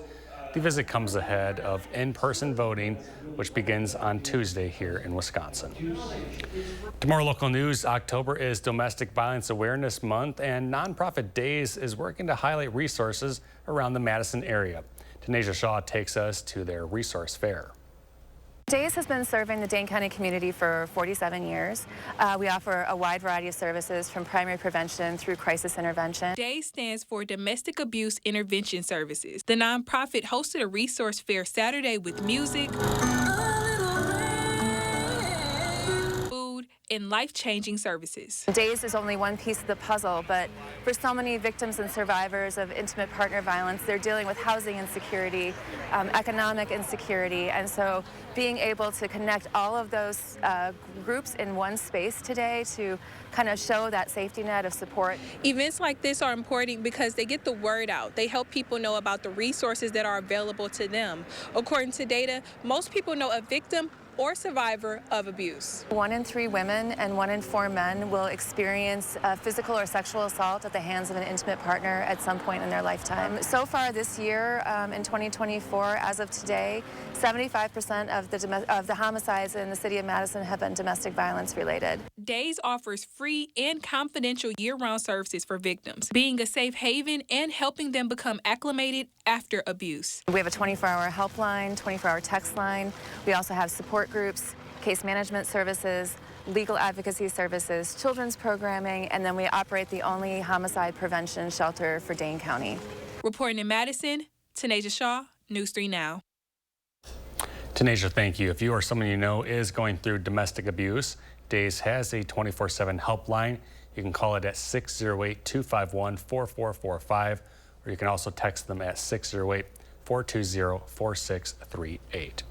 The visit comes ahead of in-person voting, which begins on Tuesday here in Wisconsin. To more local news, October is Domestic Violence Awareness Month, and Nonprofit Days is working to highlight resources around the Madison area. Tanisha Shaw takes us to their resource fair. Days has been serving the Dane County community for 47 years. We offer a wide variety of services from primary prevention through crisis intervention. Days stands for Domestic Abuse Intervention Services. The nonprofit hosted a resource fair Saturday with music, food, and life-changing services. Days is only one piece of the puzzle, but for so many victims and survivors of intimate partner violence, they're dealing with housing insecurity, economic insecurity, and so being able to connect all of those groups in one space today to kind of show that safety net of support. Events like this are important because they get the word out. They help people know about the resources that are available to them. According to data, most people know a victim or survivor of abuse. 1 in 3 women and 1 in 4 men will experience physical or sexual assault at the hands of an intimate partner at some point in their lifetime. So far this year, in 2024, as of today, 75% of the homicides in the city of Madison have been domestic violence related. Days offers free and confidential year-round services for victims, being a safe haven and helping them become acclimated after abuse. We have a 24-hour helpline, 24-hour text line. We also have support groups, case management services, legal advocacy services, children's programming, and then we operate the only homicide prevention shelter for Dane County. Reporting in Madison, Tanisha Shaw, News 3 Now. Tanisha, thank you. If you or someone you know is going through domestic abuse, Days has a 24/7 helpline. You can call it at 608-251-4445, or you can also text them at 608-420-4638.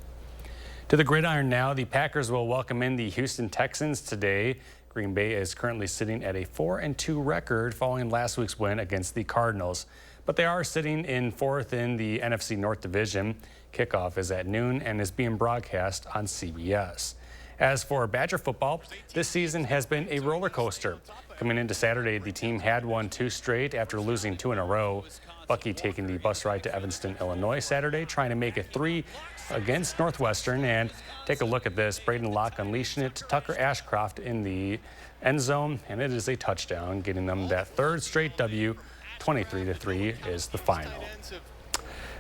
To the gridiron now, the Packers will welcome in the Houston Texans today. Green Bay is currently sitting at a 4-2 record following last week's win against the Cardinals, but they are sitting in 4th in the NFC North Division. Kickoff is at noon and is being broadcast on CBS. As for Badger football, this season has been a roller coaster. Coming into Saturday, the team had won 2 straight after losing 2 in a row. Bucky taking the bus ride to Evanston, Illinois Saturday, trying to make it 3 against Northwestern. And take a look at this. Braden Locke unleashing it to Tucker Ashcroft in the end zone, and it is a touchdown, getting them that 3rd straight W. 23-3 is the final.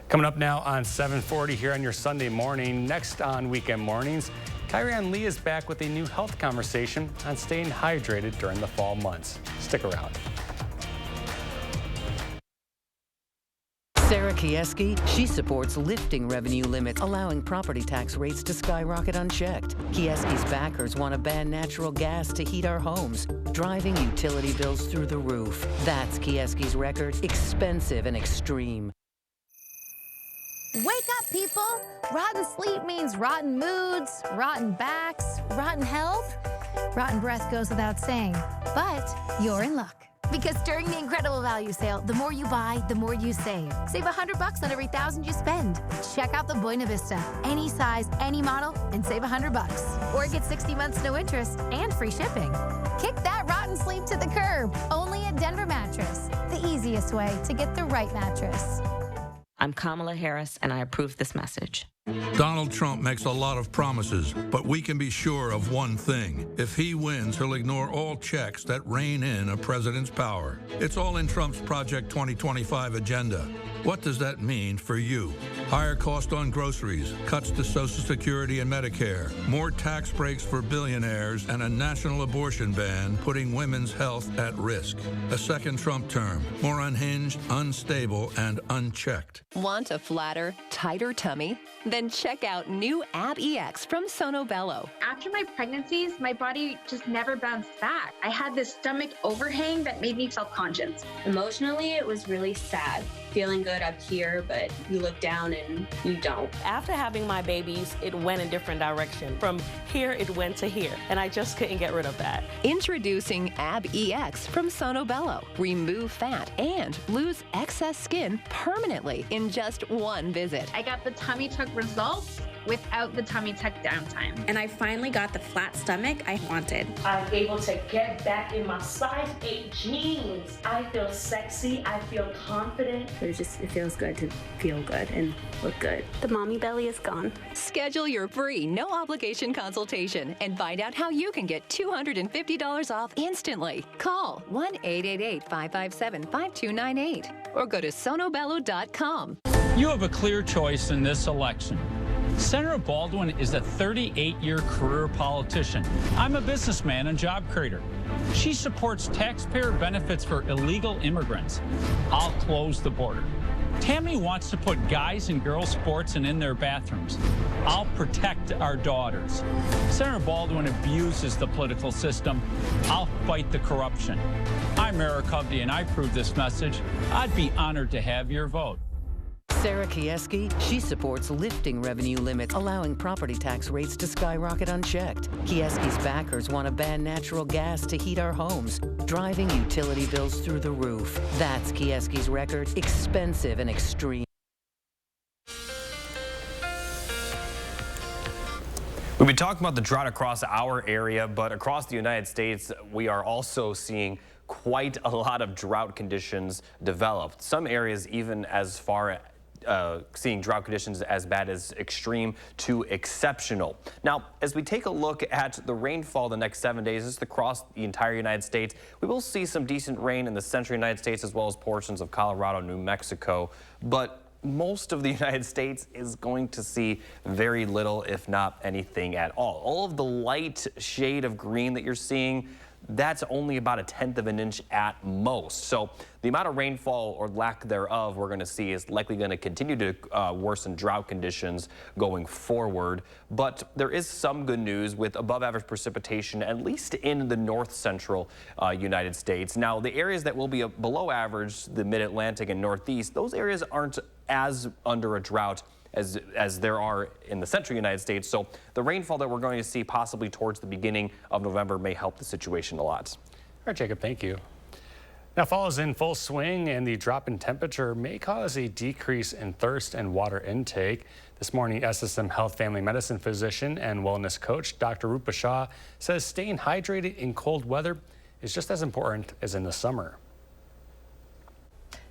Coming up now on 740 here on your Sunday morning. Next on Weekend Mornings, Kyrian Lee is back with a new health conversation on staying hydrated during the fall months. Stick around. Sarah Kieski, she supports lifting revenue limits, allowing property tax rates to skyrocket unchecked. Kieski's backers want to ban natural gas to heat our homes, driving utility bills through the roof. That's Kieski's record, expensive and extreme. Wake up, people! Rotten sleep means rotten moods, rotten backs, rotten health. Rotten breath goes without saying, but you're in luck. Because during the incredible value sale, the more you buy, the more you save. Save $100 on every $1,000 you spend. Check out the Buena Vista. Any size, any model, and save $100. Or get 60 months no interest and free shipping. Kick that rotten sleep to the curb. Only at Denver Mattress. The easiest way to get the right mattress. I'm Kamala Harris, and I approve this message. Donald Trump makes a lot of promises, but we can be sure of one thing. If he wins, he'll ignore all checks that rein in a president's power. It's all in Trump's Project 2025 agenda. What does that mean for you? Higher cost on groceries, cuts to Social Security and Medicare, more tax breaks for billionaires, and a national abortion ban putting women's health at risk. A second Trump term, more unhinged, unstable, and unchecked. Want a flatter, tighter tummy? Then check out new Ab EX from Sono Bello. After my pregnancies, my body just never bounced back. I had this stomach overhang that made me self-conscious. Emotionally, it was really sad. Feeling good up here, but you look down and you don't. After having my babies, it went a different direction. From here, it went to here, and I just couldn't get rid of that. Introducing Ab EX from Sono Bello. Remove fat and lose excess skin permanently in just one visit. I got the tummy tuck results without the tummy tuck downtime. And I finally got the flat stomach I wanted. I'm able to get back in my size 8 jeans. I feel sexy, I feel confident. It feels good to feel good and look good. The mommy belly is gone. Schedule your free, no obligation consultation and find out how you can get $250 off instantly. Call 1-888-557-5298 or go to sonobello.com. You have a clear choice in this election. Senator Baldwin is a 38-year career politician. I'm a businessman and job creator. She supports taxpayer benefits for illegal immigrants. I'll close the border. Tammy wants to put guys and girls sports in their bathrooms. I'll protect our daughters. Senator Baldwin abuses the political system. I'll fight the corruption. I'm Eric Hovde, and I approve this message. I'd be honored to have your vote. Sarah Kieski, she supports lifting revenue limits, allowing property tax rates to skyrocket unchecked. Kieski's backers want to ban natural gas to heat our homes, driving utility bills through the roof. That's Kieski's record, expensive and extreme. We've been talking about the drought across our area, but across the United States, we are also seeing quite a lot of drought conditions develop. Some areas even as far as seeing drought conditions as bad as extreme to exceptional. Now, as we take a look at the rainfall the next 7 days, just across the entire United States, we will see some decent rain in the central United States as well as portions of Colorado, New Mexico, but most of the United States is going to see very little, if not anything at all. All of the light shade of green that you're seeing, that's only about 1/10 of an inch at most. So the amount of rainfall or lack thereof we're going to see is likely going to continue to worsen drought conditions going forward. But there is some good news with above average precipitation, at least in the north central United States. Now, the areas that will be below average, the mid-Atlantic and northeast, those areas aren't as under a drought as there are in the central United States. So the rainfall that we're going to see possibly towards the beginning of November may help the situation a lot. All right, Jacob, thank you. Now, fall is in full swing, and the drop in temperature may cause a decrease in thirst and water intake. This morning, SSM Health Family Medicine physician and wellness coach Dr. Rupa Shah says staying hydrated in cold weather is just as important as in the summer.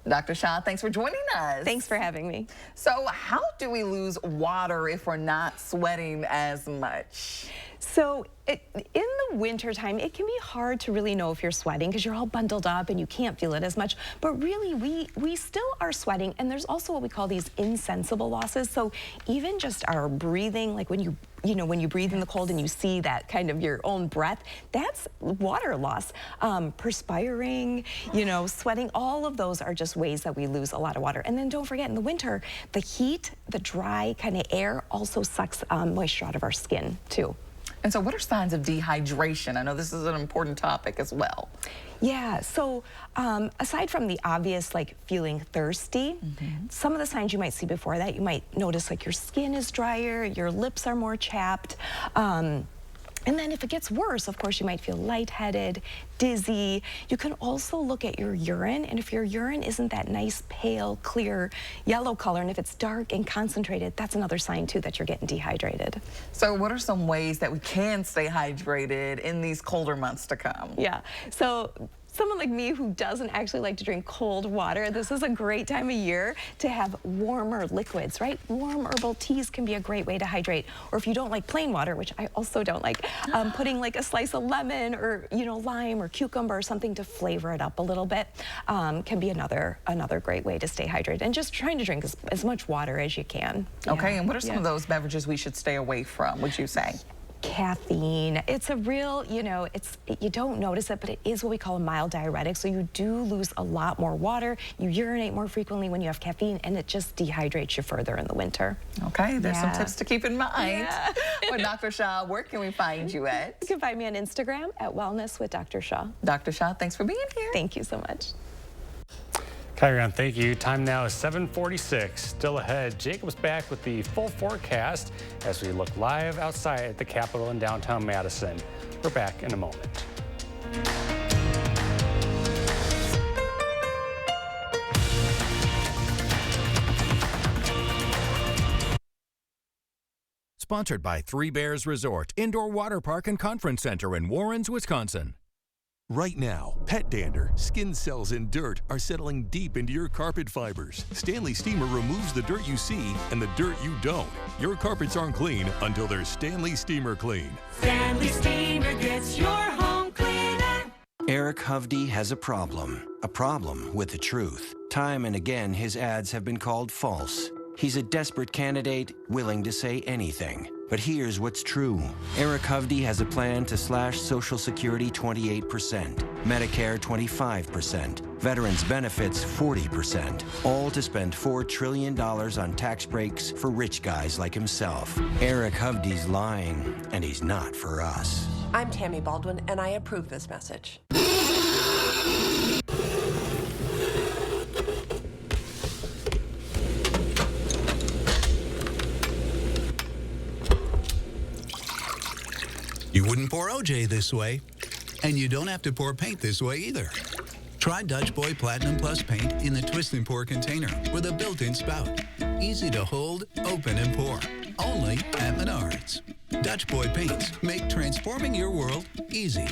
Dr. Shah, thanks for joining us. Thanks for having me. So how do we lose water if we're not sweating as much? So in the wintertime, it can be hard to really know if you're sweating because you're all bundled up and you can't feel it as much. But really, we still are sweating. And there's also what we call these insensible losses. So even just our breathing, like when when you breathe in the cold and you see that kind of your own breath, that's water loss. Perspiring, sweating, all of those are just ways that we lose a lot of water. And then don't forget, in the winter, the heat, the dry kind of air also sucks moisture out of our skin too. And so what are signs of dehydration? I know this is an important topic as well. Yeah, so aside from the obvious, like feeling thirsty, some of the signs you might see before that, you might notice like your skin is drier, your lips are more chapped. And then if it gets worse, of course, you might feel lightheaded, dizzy. You can also look at your urine, and if your urine isn't that nice, pale, clear, yellow color, and if it's dark and concentrated, that's another sign, too, that you're getting dehydrated. So what are some ways that we can stay hydrated in these colder months to come? Yeah, so someone like me who doesn't actually like to drink cold water, this is a great time of year to have warmer liquids, right? Warm herbal teas can be a great way to hydrate. Or if you don't like plain water, which I also don't like, putting like a slice of lemon or, lime or cucumber or something to flavor it up a little bit can be another great way to stay hydrated. And just trying to drink as much water as you can. Okay, and what are some of those beverages we should stay away from, would you say? Caffeine. It's a real, you don't notice it, but it is what we call a mild diuretic. So you do lose a lot more water. You urinate more frequently when you have caffeine, and it just dehydrates you further in the winter. Okay, there's some tips to keep in mind. Yeah. Well, Dr. Shaw, where can we find you at? You can find me on Instagram at Wellness with Dr. Shaw. Dr. Shaw, thanks for being here. Thank you so much. Kyrian, thank you. Time now is 7:46. Still ahead, Jacob's back with the full forecast as we look live outside at the Capitol in downtown Madison. We're back in a moment. Sponsored by Three Bears Resort, Indoor Water Park and Conference Center in Warrens, Wisconsin. Right now, pet dander, skin cells, and dirt are settling deep into your carpet fibers. Stanley Steamer removes the dirt you see and the dirt you don't. Your carpets aren't clean until they're Stanley Steamer clean. Stanley Steamer gets your home cleaner. Eric Hovde has a problem with the truth. Time and again, his ads have been called false. He's a desperate candidate, willing to say anything. But here's what's true. Eric Hovde has a plan to slash Social Security 28%, Medicare 25%, veterans benefits 40%, all to spend $4 trillion on tax breaks for rich guys like himself. Eric Hovde's lying, and he's not for us. I'm Tammy Baldwin, and I approve this message. You wouldn't pour OJ this way, and you don't have to pour paint this way either. Try Dutch Boy Platinum Plus paint in the twist and pour container with a built-in spout. Easy to hold, open, and pour. Only at Menards. Dutch Boy paints make transforming your world easy.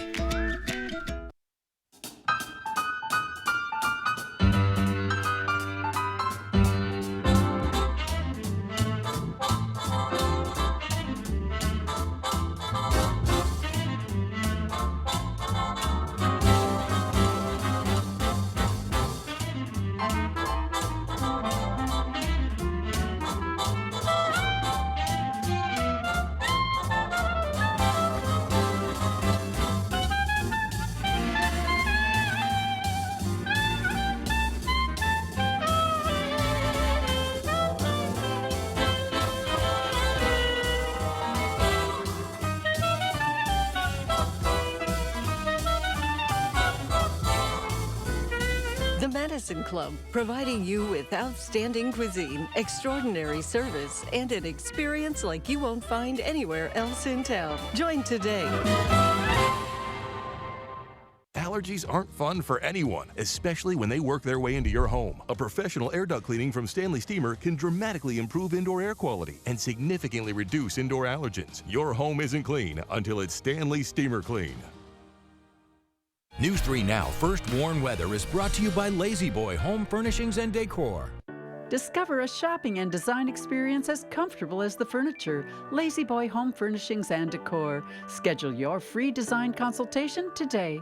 The Madison Club, providing you with outstanding cuisine, extraordinary service, and an experience like you won't find anywhere else in town. Join today. Allergies aren't fun for anyone, especially when they work their way into your home. A professional air duct cleaning from Stanley Steamer can dramatically improve indoor air quality and significantly reduce indoor allergens. Your home isn't clean until it's Stanley Steamer Clean. News 3 Now First Warn Weather is brought to you by Lazy Boy Home Furnishings and Decor. Discover a shopping and design experience as comfortable as the furniture. Lazy Boy Home Furnishings and Decor. Schedule your free design consultation today.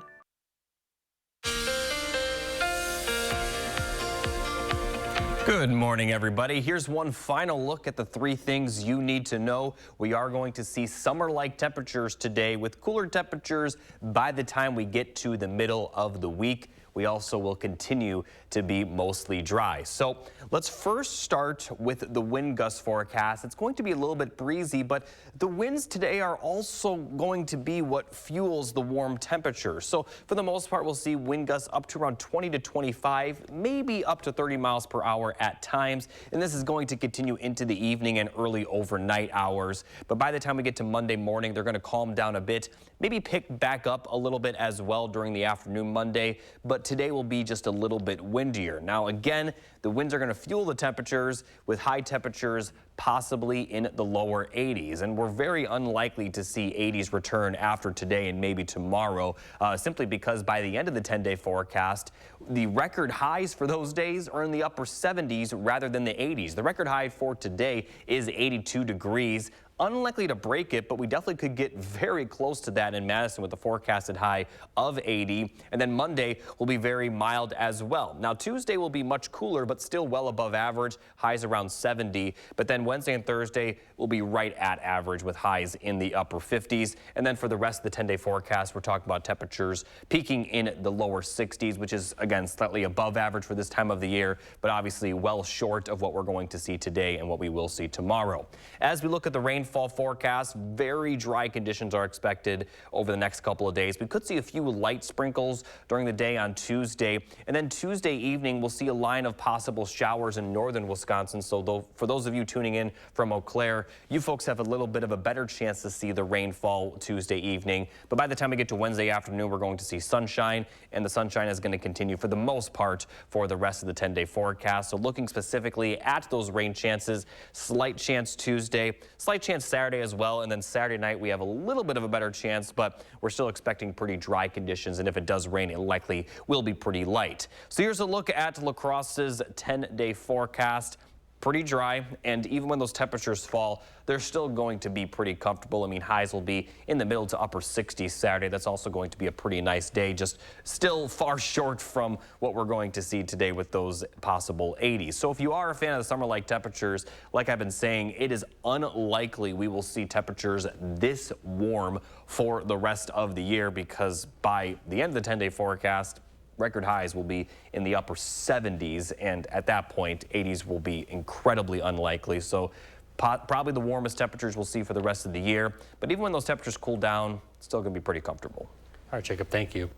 Good morning, everybody. Here's one final look at the 3 things you need to know. We are going to see summer-like temperatures today with cooler temperatures by the time we get to the middle of the week. We also will continue to be mostly dry. So let's first start with the wind gust forecast. It's going to be a little bit breezy, but the winds today are also going to be what fuels the warm temperature. So for the most part, we'll see wind gusts up to around 20 to 25, maybe up to 30 miles per hour at times. And this is going to continue into the evening and early overnight hours. But by the time we get to Monday morning, they're going to calm down a bit, maybe pick back up a little bit as well during the afternoon Monday. But today will be just a little bit windier. Now again, the winds are going to fuel the temperatures with high temperatures possibly in the lower 80s. And we're very unlikely to see 80s return after today and maybe tomorrow, simply because by the end of the 10-day forecast, the record highs for those days are in the upper 70s rather than the 80s. The record high for today is 82 degrees. Unlikely to break it, but we definitely could get very close to that in Madison with a forecasted high of 80. And then Monday will be very mild as well. Now Tuesday will be much cooler, but still well above average, highs around 70. But then Wednesday and Thursday will be right at average with highs in the upper 50s. And then for the rest of the 10-day forecast, we're talking about temperatures peaking in the lower 60s, which is again slightly above average for this time of the year, but obviously well short of what we're going to see today and what we will see tomorrow. As we look at the rainfall forecast, very dry conditions are expected over the next couple of days. We could see a few light sprinkles during the day on Tuesday, and then Tuesday evening we'll see a line of possible showers in northern Wisconsin. So for those of you tuning in from Eau Claire, you folks have a little bit of a better chance to see the rainfall Tuesday evening. But by the time we get to Wednesday afternoon, we're going to see sunshine, and the sunshine is going to continue for the most part for the rest of the 10-day forecast. So looking specifically at those rain chances, slight chance Tuesday, slight chance Saturday as well, and then Saturday night we have a little bit of a better chance, but we're still expecting pretty dry conditions, and if it does rain, it likely will be pretty light. So here's a look at La Crosse's 10-day forecast. Pretty dry, and even when those temperatures fall, they're still going to be pretty comfortable. I mean, highs will be in the middle to upper 60s Saturday. That's also going to be a pretty nice day, just still far short from what we're going to see today with those possible 80s. So if you are a fan of the summer-like temperatures, like I've been saying, it is unlikely we will see temperatures this warm for the rest of the year, because by the end of the 10-day forecast, record highs will be in the upper 70s, and at that point 80s will be incredibly unlikely. So probably the warmest temperatures we'll see for the rest of the year, but even when those temperatures cool down, it's still going to be pretty comfortable. All right, Jacob, thank you.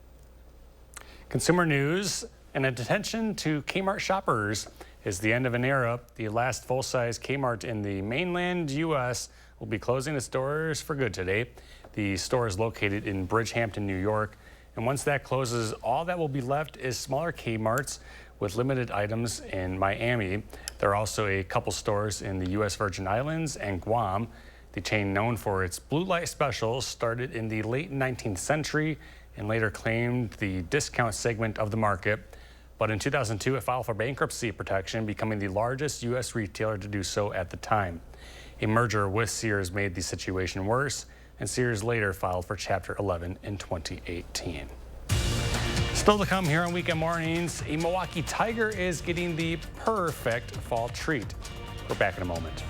Consumer news, and attention to Kmart shoppers. Is the end of an era. The last full-size Kmart in the mainland U.S. will be closing its doors for good today. The store is located in Bridgehampton, New York. And once that closes, all that will be left is smaller Kmarts with limited items in Miami. There are also a couple stores in the U.S. Virgin Islands and Guam. The chain, known for its blue light specials, started in the late 19th century and later claimed the discount segment of the market. But in 2002, it filed for bankruptcy protection, becoming the largest U.S. retailer to do so at the time. A merger with Sears made the situation worse, and Sears later filed for Chapter 11 in 2018. Still to come here on Weekend Mornings, a Milwaukee Tiger is getting the perfect fall treat. We're back in a moment.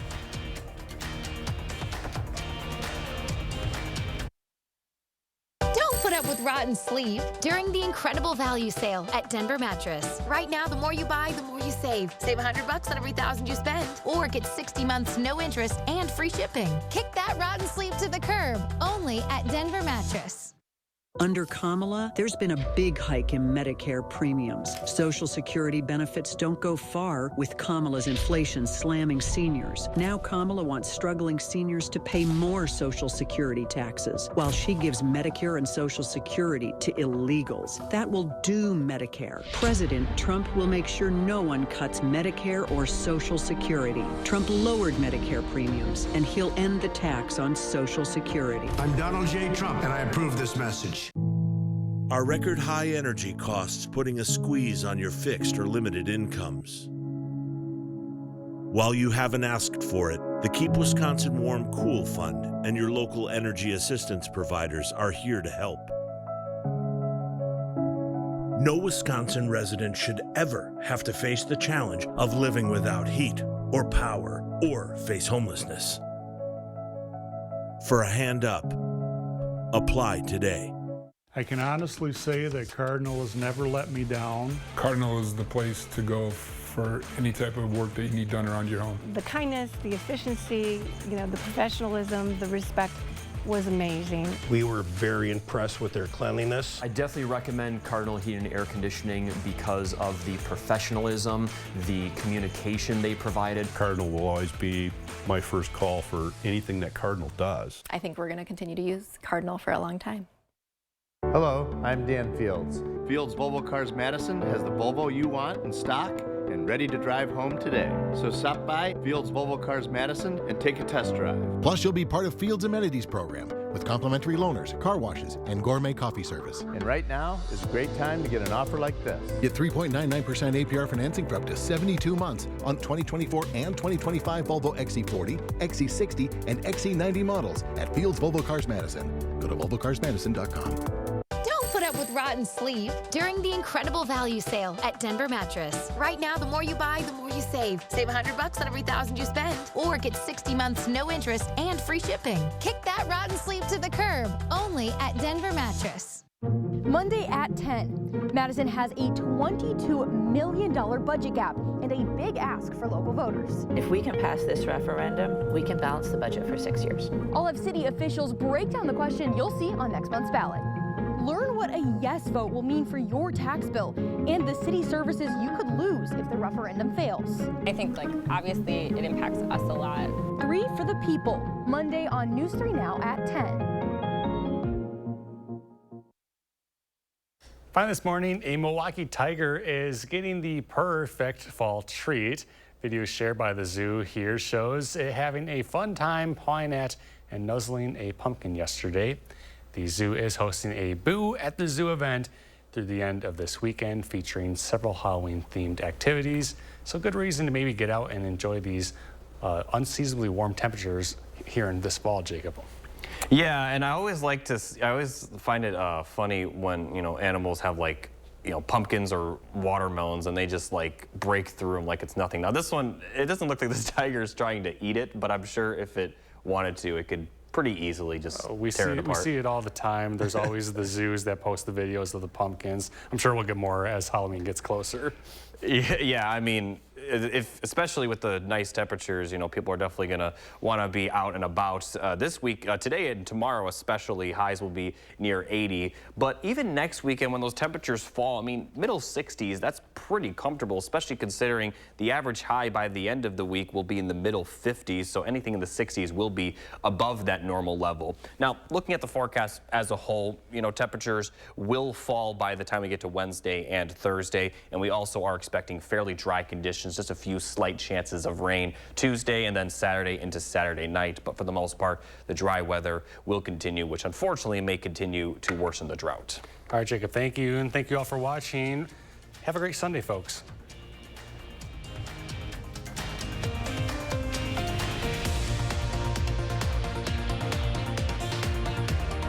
Don't put up with rotten sleep during the incredible value sale at Denver Mattress. Right now, the more you buy, the more you save. Save $100 on every $1,000 you spend, or get 60 months no interest and free shipping. Kick that rotten sleep to the curb, only at Denver Mattress. Under Kamala, there's been a big hike in Medicare premiums. Social Security benefits don't go far with Kamala's inflation slamming seniors. Now Kamala wants struggling seniors to pay more Social Security taxes, while she gives Medicare and Social Security to illegals. That will doom Medicare. President Trump will make sure no one cuts Medicare or Social Security. Trump lowered Medicare premiums, and he'll end the tax on Social Security. I'm Donald J. Trump, and I approve this message. Are record high energy costs putting a squeeze on your fixed or limited incomes? While you haven't asked for it, the Keep Wisconsin Warm Cool Fund and your local energy assistance providers are here to help. No Wisconsin resident should ever have to face the challenge of living without heat or power or face homelessness. For a hand up, apply today. I can honestly say that Cardinal has never let me down. Cardinal is the place to go for any type of work that you need done around your home. The kindness, the efficiency, the professionalism, the respect was amazing. We were very impressed with their cleanliness. I definitely recommend Cardinal Heating and Air Conditioning because of the professionalism, the communication they provided. Cardinal will always be my first call for anything that Cardinal does. I think we're going to continue to use Cardinal for a long time. Hello, I'm Dan Fields. Fields Volvo Cars Madison has the Volvo you want in stock and ready to drive home today. So stop by Fields Volvo Cars Madison and take a test drive. Plus, you'll be part of Fields Amenities program with complimentary loaners, car washes, and gourmet coffee service. And right now is a great time to get an offer like this. Get 3.99% APR financing for up to 72 months on 2024 and 2025 Volvo XC40, XC60, and XC90 models at Fields Volvo Cars Madison. Go to volvocarsmadison.com. Don't put up with rotten sleep during the incredible value sale at Denver Mattress. Right now, the more you buy, the more you save. Save $100 on every $1,000 you spend, or get 60 months no interest and free shipping. Kick that rotten sleep to the curb, only at Denver Mattress. Monday at 10, Madison has a $22 million budget gap and a big ask for local voters. If we can pass this referendum, we can balance the budget for 6 years. All of city officials break down the question you'll see on next month's ballot. Learn what a yes vote will mean for your tax bill and the city services you could lose if the referendum fails. I think, obviously it impacts us a lot. 3 for the People, Monday on News 3 Now at 10. Finally this morning, a Milwaukee tiger is getting the perfect fall treat. Video shared by the zoo here shows it having a fun time pawing at and nuzzling a pumpkin yesterday. The zoo is hosting a Boo at the Zoo event through the end of this weekend, featuring several Halloween-themed activities. So good reason to maybe get out and enjoy these unseasonably warm temperatures here in this fall, Jacob. Yeah, and I always find it funny when, animals have pumpkins or watermelons and they just break through them like it's nothing. Now this one, it doesn't look like this tiger is trying to eat it, but I'm sure if it wanted to, it could pretty easily just tear it apart. We see it all the time. There's always the zoos that post the videos of the pumpkins. I'm sure we'll get more as Halloween gets closer. Yeah, I mean, especially with the nice temperatures, people are definitely going to want to be out and about. This week, today and tomorrow especially, highs will be near 80. But even next weekend when those temperatures fall, I mean, middle 60s, that's pretty comfortable, especially considering the average high by the end of the week will be in the middle 50s. So anything in the 60s will be above that normal level. Now, looking at the forecast as a whole, temperatures will fall by the time we get to Wednesday and Thursday. And we also are expecting fairly dry conditions, just a few slight chances of rain Tuesday and then Saturday into Saturday night. But for the most part, the dry weather will continue, which unfortunately may continue to worsen the drought. All right, Jacob, thank you. And thank you all for watching. Have a great Sunday, folks.